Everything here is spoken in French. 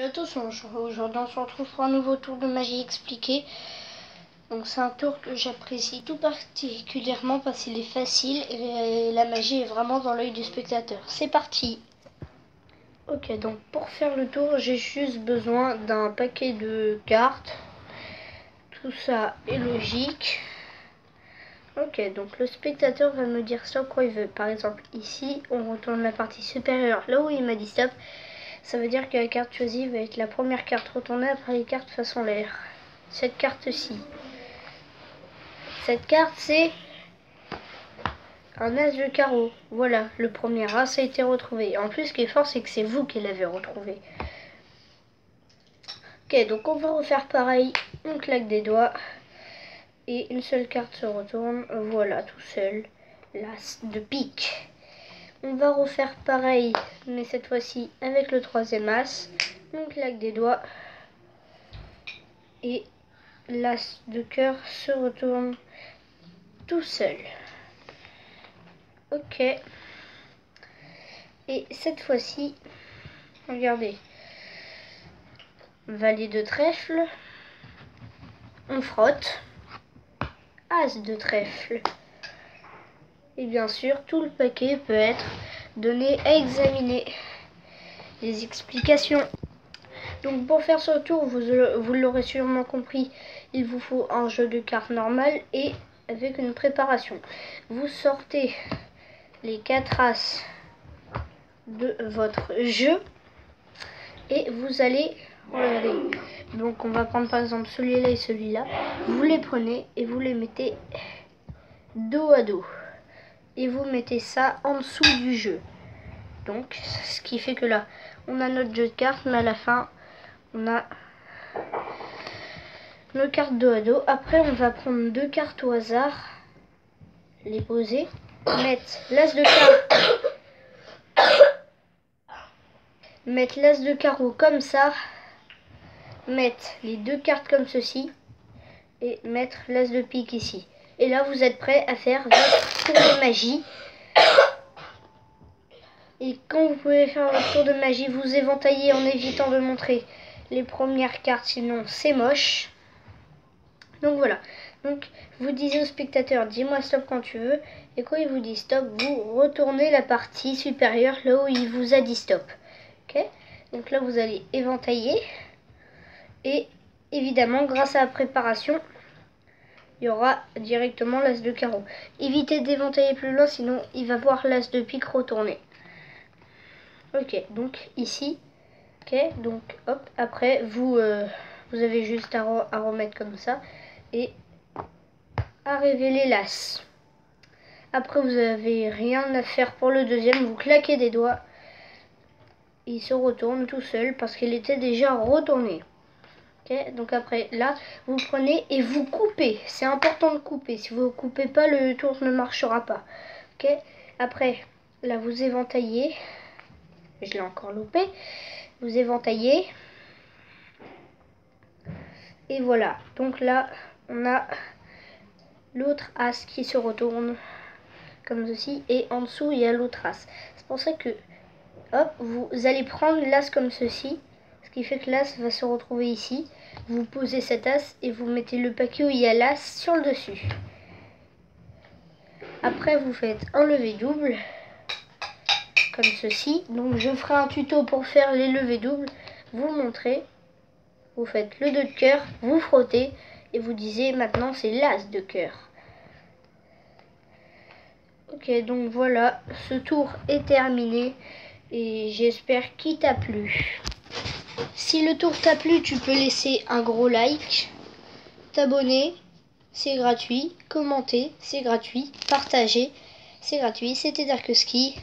Attention, aujourd'hui on se retrouve pour un nouveau tour de magie expliqué. Donc c'est un tour que j'apprécie tout particulièrement parce qu'il est facile et la magie est vraiment dans l'œil du spectateur. C'est parti. Ok, donc pour faire le tour, j'ai juste besoin d'un paquet de cartes. Tout ça est logique. Ok, donc le spectateur va me dire stop quand il veut. Par exemple, ici, on retourne la partie supérieure là où il m'a dit stop. Ça veut dire que la carte choisie va être la première carte retournée après les cartes façon l'air. Cette carte-ci. Cette carte, c'est un as de carreau. Voilà, le premier as a été retrouvé. En plus, ce qui est fort, c'est que c'est vous qui l'avez retrouvé. Ok, donc on va refaire pareil. On claque des doigts. Et une seule carte se retourne. Voilà, tout seul. L'as de pique. On va refaire pareil, mais cette fois-ci avec le troisième as. On claque des doigts. Et l'as de cœur se retourne tout seul. Ok. Et cette fois-ci, regardez. Valet de trèfle. On frotte. As de trèfle. Et bien sûr, tout le paquet peut être donné à examiner. Les explications. Donc pour faire ce tour, vous l'aurez sûrement compris, il vous faut un jeu de cartes normal et avec une préparation. Vous sortez les 4 as de votre jeu et vous allez regarder. Donc on va prendre par exemple celui-là et celui-là. Vous les prenez et vous les mettez dos à dos. Et vous mettez ça en dessous du jeu. Donc ce qui fait que là, on a notre jeu de cartes, mais à la fin, on a nos cartes dos à dos. Après, on va prendre 2 cartes au hasard, les poser, mettre l'as de carreau, mettre l'as de carreau comme ça, mettre les 2 cartes comme ceci et mettre l'as de pique ici. Et là, vous êtes prêt à faire votre tour de magie. Et quand vous pouvez faire votre tour de magie, vous éventaillez en évitant de montrer les premières cartes, sinon c'est moche. Donc voilà. Donc vous disiez au spectateur, dis-moi stop quand tu veux. Et quand il vous dit stop, vous retournez la partie supérieure là où il vous a dit stop. Ok. Donc là vous allez éventailler. Et évidemment, grâce à la préparation, il y aura directement l'as de carreau. Évitez d'éventailler plus loin, sinon il va voir l'as de pique retourner. Ok, donc ici. Ok, donc hop, après vous avez juste à remettre comme ça et à révéler l'as. Après vous avez rien à faire pour le deuxième, vous claquez des doigts. Il se retourne tout seul parce qu'il était déjà retourné. Ok, donc après là vous prenez et vous coupez. C'est important de couper. Si vous ne coupez pas, le tour ne marchera pas. Ok, après là vous éventaillez. Je l'ai encore loupé. Vous éventaillez. Et voilà. Donc là on a l'autre as qui se retourne comme ceci. Et en dessous il y a l'autre as. C'est pour ça que hop, vous allez prendre l'as comme ceci. Ce qui fait que l'as va se retrouver ici. Vous posez cet as et vous mettez le paquet où il y a l'as sur le dessus. Après vous faites un lever double. Comme ceci. Donc je ferai un tuto pour faire les levées doubles. Vous le montrez. Vous faites le 2 de cœur. Vous frottez. Et vous disiez maintenant c'est l'as de cœur. Ok, donc voilà. Ce tour est terminé. Et j'espère qu'il t'a plu. Si le tour t'a plu, tu peux laisser un gros like, t'abonner, c'est gratuit, commenter, c'est gratuit, partager, c'est gratuit. C'était Darkski.